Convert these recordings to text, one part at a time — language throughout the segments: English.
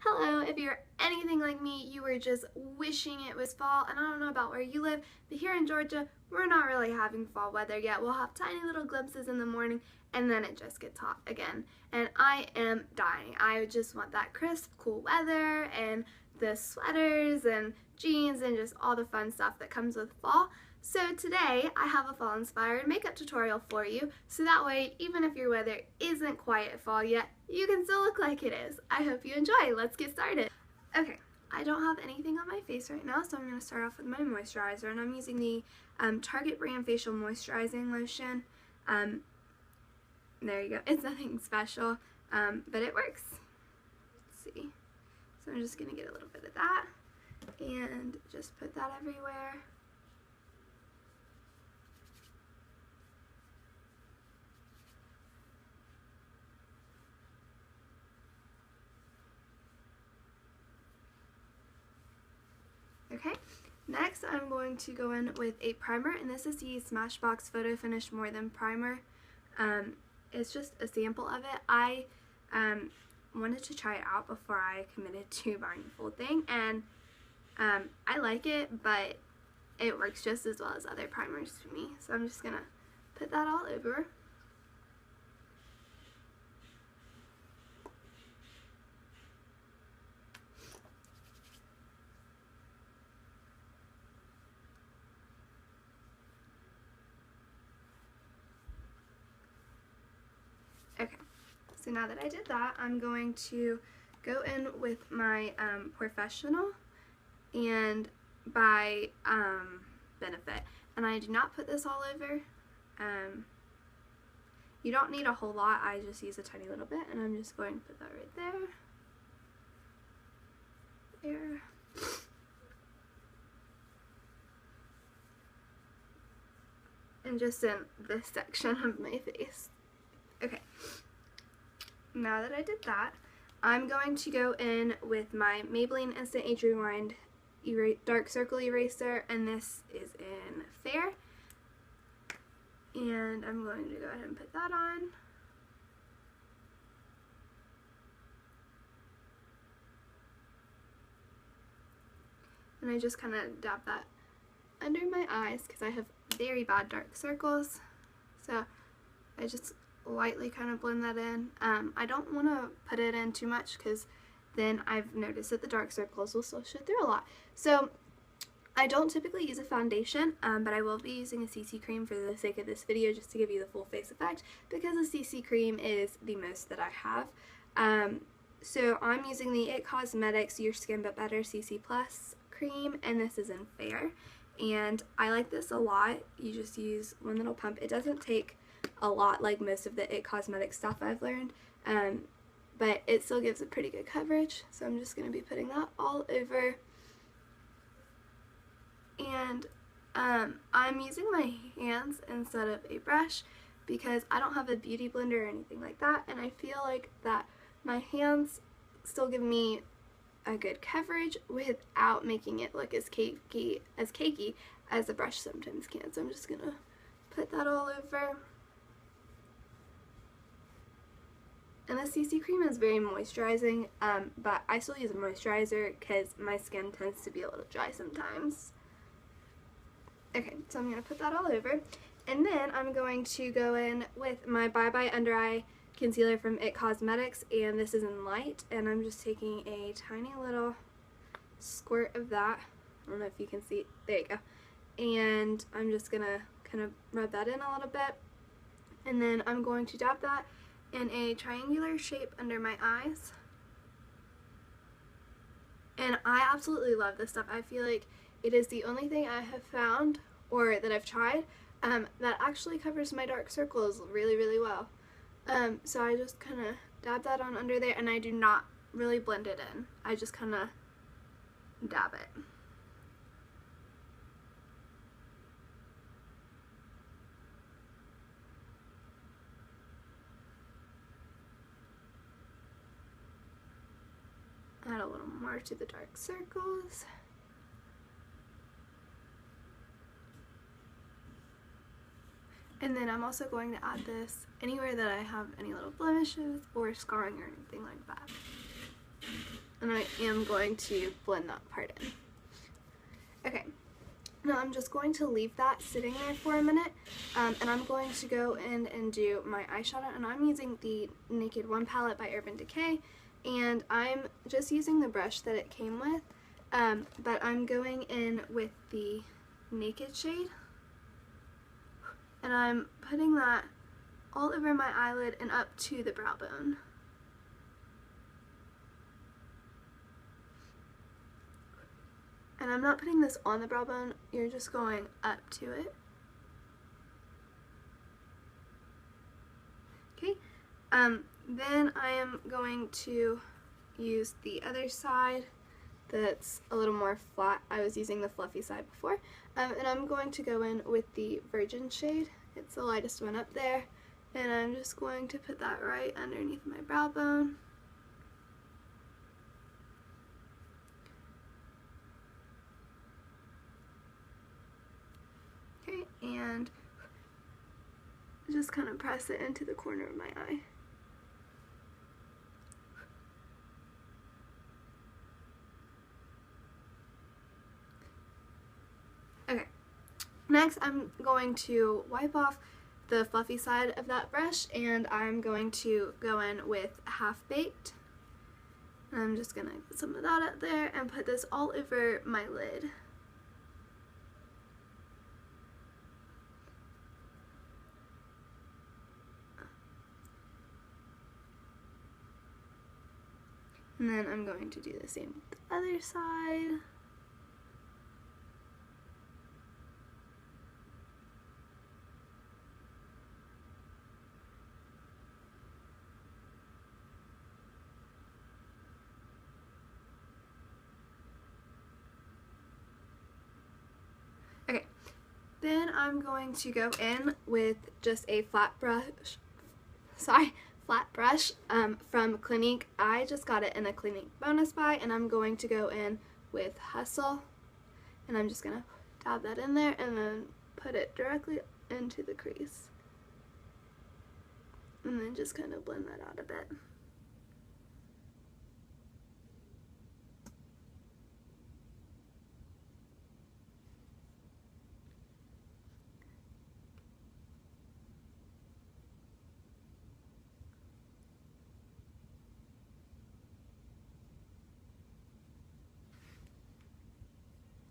Hello, if you're anything like me, you were just wishing it was fall, and I don't know about where you live, but here in Georgia, we're not really having fall weather yet. We'll have tiny little glimpses in the morning, and then it just gets hot again, and I am dying. I just want that crisp, cool weather, and the sweaters, and jeans, and just all the fun stuff that comes with fall. So today, I have a fall-inspired makeup tutorial for you, so that way, even if your weather isn't quite at fall yet, you can still look like it is. I hope you enjoy. Let's get started. Okay, I don't have anything on my face right now, so I'm going to start off with my moisturizer, and I'm using the Target brand facial moisturizing lotion. There you go. It's nothing special, but it works. Let's see. So I'm just going to get a little bit of that, and just put that everywhere. Okay, next I'm going to go in with a primer, and this is the Smashbox Photo Finish More Than Primer. It's just a sample of it. I wanted to try it out before I committed to buying the full thing, and I like it, but it works just as well as other primers for me. So I'm just going to put that all over. Okay, so now that I did that, I'm going to go in with my Professional and by Benefit. And I do not put this all over. You don't need a whole lot, I just use a tiny little bit, and I'm just going to put that right there. There. And just in this section of my face. Okay, now that I did that, I'm going to go in with my Maybelline Instant Age Rewind Dark Circle Eraser, and this is in Fair. And I'm going to go ahead and put that on. And I just kind of dab that under my eyes because I have very bad dark circles. So I just lightly kind of blend that in. I don't want to put it in too much because then I've noticed that the dark circles will still show through a lot. So I don't typically use a foundation, but I will be using a CC cream for the sake of this video just to give you the full face effect because the CC cream is the most that I have. So I'm using the It Cosmetics Your Skin But Better CC Plus cream, and this is in Fair. And I like this a lot. You just use one little pump. It doesn't take a lot like most of the It Cosmetics stuff I've learned, but it still gives a pretty good coverage. So I'm just going to be putting that all over. And I'm using my hands instead of a brush because I don't have a beauty blender or anything like that, and I feel like that my hands still give me a good coverage without making it look as cakey as a brush sometimes can. So I'm just going to put that all over. And the CC cream is very moisturizing, but I still use a moisturizer because my skin tends to be a little dry sometimes. Okay, so I'm going to put that all over. And then I'm going to go in with my Bye Bye Under Eye Concealer from It Cosmetics, and this is in Light. And I'm just taking a tiny little squirt of that. I don't know if you can see. There you go. And I'm just going to kind of rub that in a little bit. And then I'm going to dab that in a triangular shape under my eyes. And I absolutely love this stuff. I feel like it is the only thing I have found, or that I've tried, that actually covers my dark circles really, really well. So I just kind of dab that on under there, and I do not really blend it in. I just kind of dab it. Add a little more to the dark circles. And then I'm also going to add this anywhere that I have any little blemishes or scarring or anything like that. and I am going to blend that part in. Okay, now I'm just going to leave that sitting there for a minute, and I'm going to go in and do my eyeshadow, and I'm using the Naked One palette by Urban Decay, and I'm just using the brush that it came with, but I'm going in with the Naked shade, and I'm putting that all over my eyelid and up to the brow bone. And I'm not putting this on the brow bone, you're just going up to it. Okay, then I am going to use the other side that's a little more flat. I was using the fluffy side before. And I'm going to go in with the Virgin shade. It's the lightest one up there. And I'm just going to put that right underneath my brow bone. Okay, and just kind of press it into the corner of my eye. Okay, next I'm going to wipe off the fluffy side of that brush, and I'm going to go in with Half Baked. And I'm just going to put some of that up there and put this all over my lid. And then I'm going to do the same with the other side. Okay, then I'm going to go in with just a flat brush from Clinique. I just got it in a Clinique bonus buy, and I'm going to go in with Hustle, and I'm just gonna dab that in there and then put it directly into the crease, and then just kind of blend that out a bit.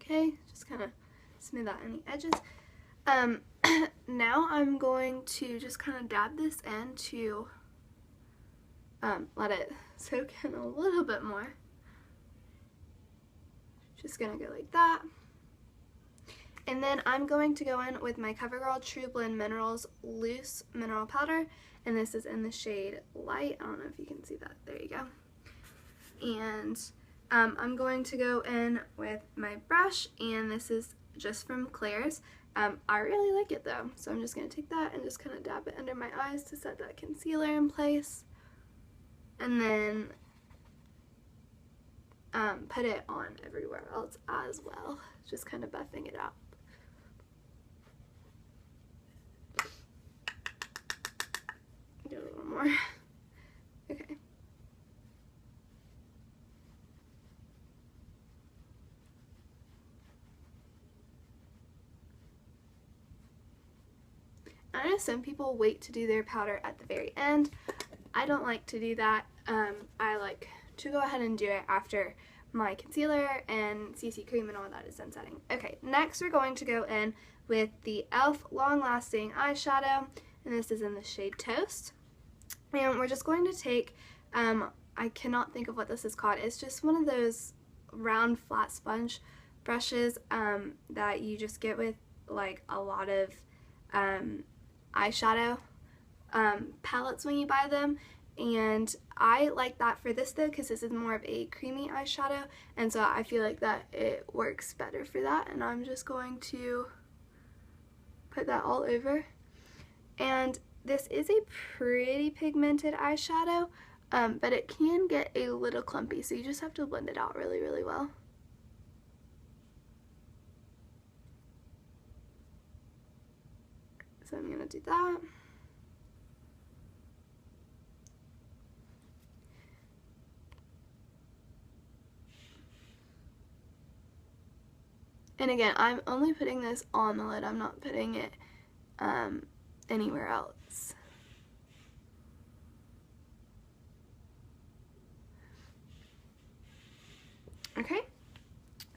Okay, just kind of smooth out any edges. Now I'm going to just kind of dab this in to let it soak in a little bit more. Just gonna go like that. And then I'm going to go in with my CoverGirl True Blend Minerals Loose Mineral Powder, and this is in the shade Light. I don't know if you can see that. There you go. And I'm going to go in with my brush, and this is just from Claire's. I really like it though, so I'm just going to take that and just kind of dab it under my eyes to set that concealer in place, and then put it on everywhere else as well, just kind of buffing it out. Do a little more. Okay. I know some people wait to do their powder at the very end. I don't like to do that. I like to go ahead and do it after my concealer and CC cream and all that is done setting. Okay, next we're going to go in with the e.l.f. Long Lasting Eyeshadow, and this is in the shade Toast. And we're just going to take, I cannot think of what this is called. It's just one of those round flat sponge brushes that you just get with like a lot of eyeshadow palettes when you buy them, and I like that for this though because this is more of a creamy eyeshadow, and so I feel like that it works better for that, and I'm just going to put that all over. And this is a pretty pigmented eyeshadow, but it can get a little clumpy, so you just have to blend it out really, really well. So I'm going to do that. And again, I'm only putting this on the lid. I'm not putting it anywhere else. Okay,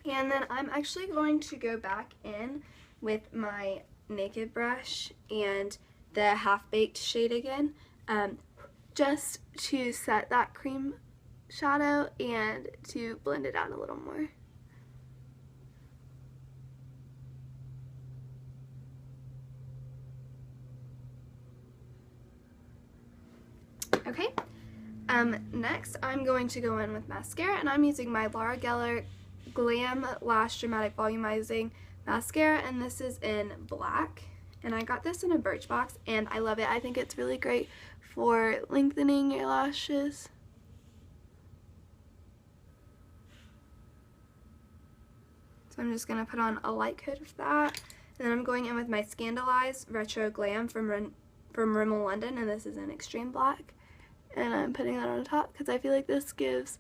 and then I'm actually going to go back in with my Naked brush and the Half-Baked shade again, just to set that cream shadow and to blend it out a little more. Okay, next I'm going to go in with mascara, and I'm using my Laura Geller Glam Lash Dramatic Volumizing Mascara, and this is in black, and I got this in a Birchbox, and I love it. I think it's really great for lengthening your lashes. So I'm just going to put on a light coat of that, and then I'm going in with my Scandalized Retro Glam from Rimmel London, and this is in extreme black. And I'm putting that on top because I feel like this gives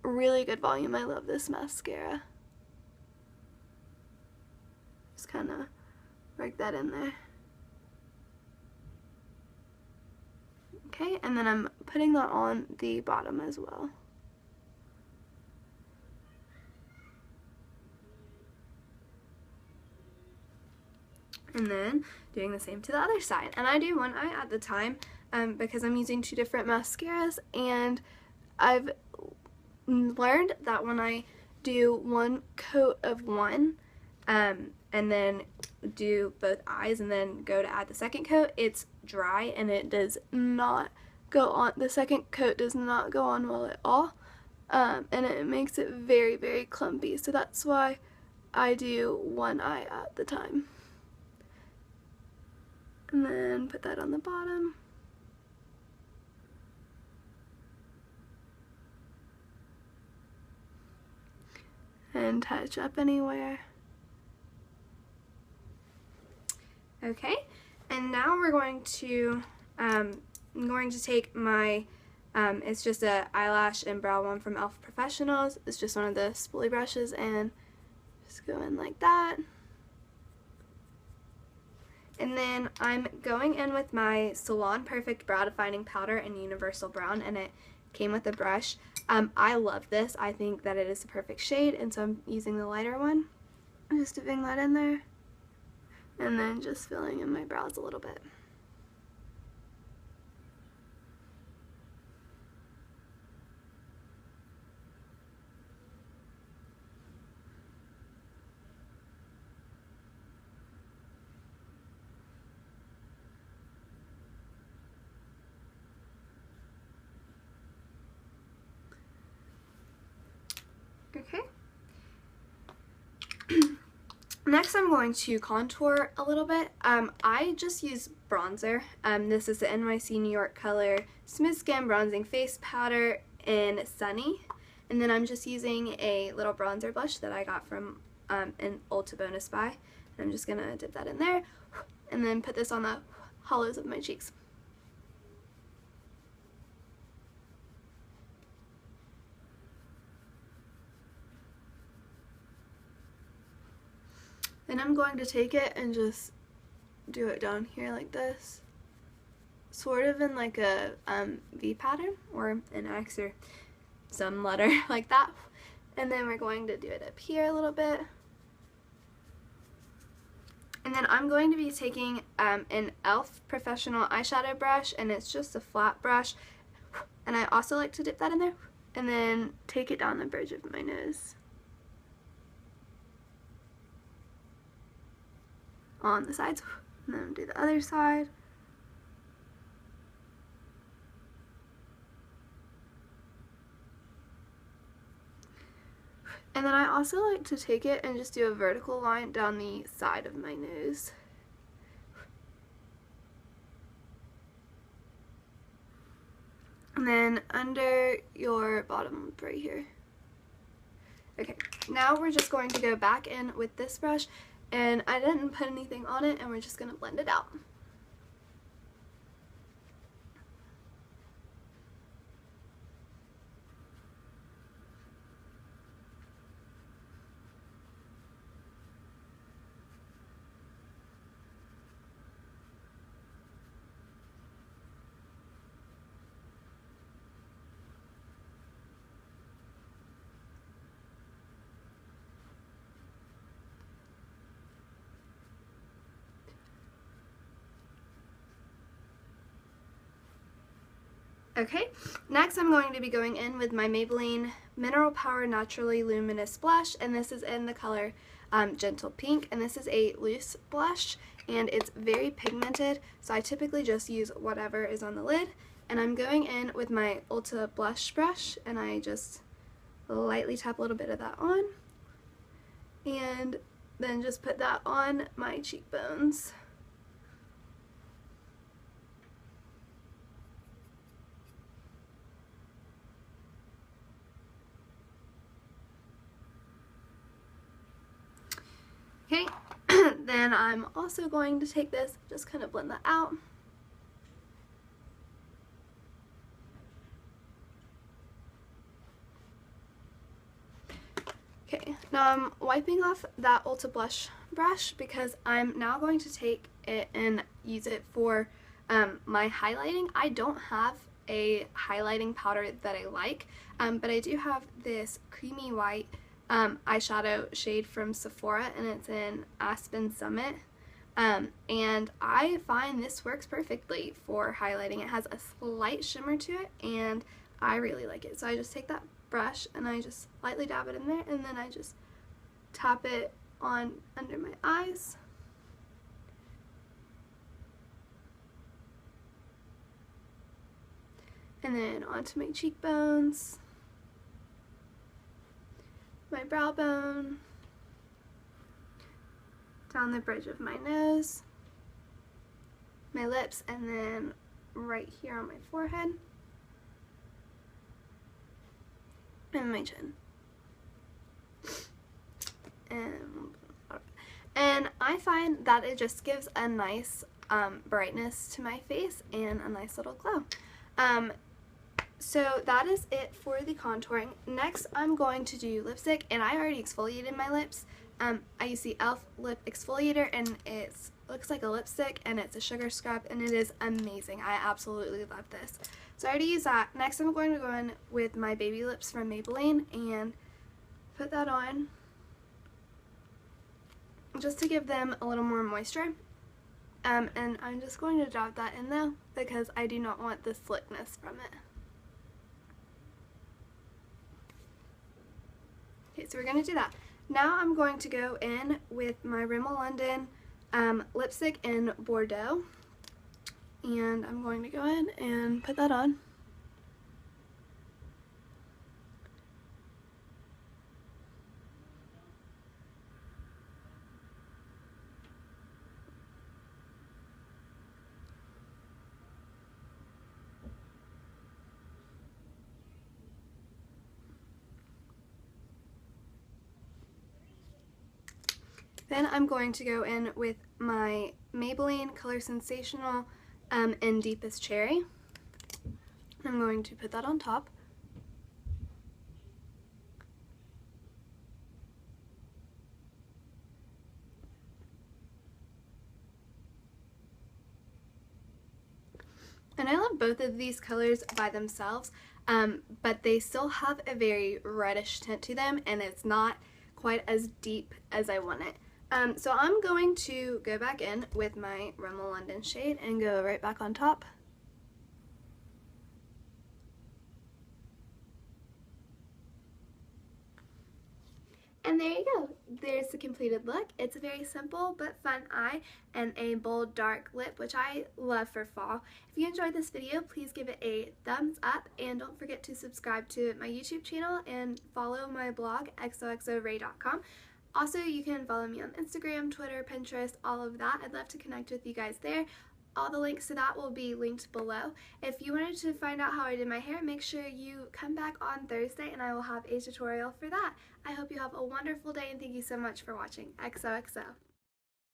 really good volume. I love this mascara. Just kind of work that in there. Okay, and then I'm putting that on the bottom as well. And then doing the same to the other side. And I do one eye at the time because I'm using two different mascaras, and I've learned that when I do one coat of one and then do both eyes and then go to add the second coat, it's dry and it does not go on. The second coat does not go on well at all, and it makes it very, very clumpy. So that's why I do one eye at the time. And then put that on the bottom. And touch up anywhere. Okay, and now we're going to, I'm going to take my, it's just a eyelash and brow one from e.l.f. Professionals. It's just one of the spoolie brushes, and just go in like that. And then I'm going in with my Salon Perfect Brow Defining Powder in Universal Brown, and it came with a brush. I love this. I think that it is the perfect shade, and so I'm using the lighter one. I'm just dipping that in there, and then just filling in my brows a little bit. Okay. Next I'm going to contour a little bit. I just use bronzer. This is the NYC New York color Smooth Skin Bronzing Face Powder in Sunny. And then I'm just using a little bronzer blush that I got from an Ulta Bonus Buy. And I'm just going to dip that in there and then put this on the hollows of my cheeks. Then I'm going to take it and just do it down here like this, sort of in like a V pattern or an X or some letter like that. And then we're going to do it up here a little bit. And then I'm going to be taking an e.l.f. Professional eyeshadow brush, and it's just a flat brush. And I also like to dip that in there and then take it down the bridge of my nose. On the sides, and then do the other side. And then I also like to take it and just do a vertical line down the side of my nose. And then under your bottom lip right here. Okay, now we're just going to go back in with this brush, and I didn't put anything on it, and we're just going to blend it out. Okay, next I'm going to be going in with my Maybelline Mineral Power Naturally Luminous Blush, and this is in the color Gentle Pink, and this is a loose blush, and it's very pigmented, so I typically just use whatever is on the lid. And I'm going in with my Ulta blush brush, and I just lightly tap a little bit of that on, and then just put that on my cheekbones. Okay, then I'm also going to take this, just kind of blend that out. Okay, now I'm wiping off that Ulta blush brush because I'm now going to take it and use it for my highlighting. I don't have a highlighting powder that I like, but I do have this creamy white eyeshadow shade from Sephora, and it's in Aspen Summit, and I find this works perfectly for highlighting. It has a slight shimmer to it, and I really like it. So I just take that brush and I just lightly dab it in there, and then I just tap it on under my eyes. And then onto my cheekbones, my brow bone, down the bridge of my nose, my lips, and then right here on my forehead, and my chin. And I find that it just gives a nice brightness to my face and a nice little glow. So that is it for the contouring. Next I'm going to do lipstick, and I already exfoliated my lips. I use the e.l.f. lip exfoliator, and it looks like a lipstick, and it's a sugar scrub, and it is amazing. I absolutely love this. So I already used that. Next I'm going to go in with my Baby Lips from Maybelline and put that on just to give them a little more moisture. And I'm just going to dab that in though, because I do not want the slickness from it. Okay, so we're going to do that. Now I'm going to go in with my Rimmel London lipstick in Bordeaux, and I'm going to go in and put that on. Then I'm going to go in with my Maybelline Color Sensational in Deepest Cherry. I'm going to put that on top. And I love both of these colors by themselves, but they still have a very reddish tint to them, and it's not quite as deep as I want it. So I'm going to go back in with my Rimmel London shade and go right back on top. And there you go. There's the completed look. It's a very simple but fun eye and a bold dark lip, which I love for fall. If you enjoyed this video, please give it a thumbs up, and don't forget to subscribe to my YouTube channel and follow my blog, XOXORAE.com. Also, you can follow me on Instagram, Twitter, Pinterest, all of that. I'd love to connect with you guys there. All the links to that will be linked below. If you wanted to find out how I did my hair, make sure you come back on Thursday and I will have a tutorial for that. I hope you have a wonderful day, and thank you so much for watching. XOXO.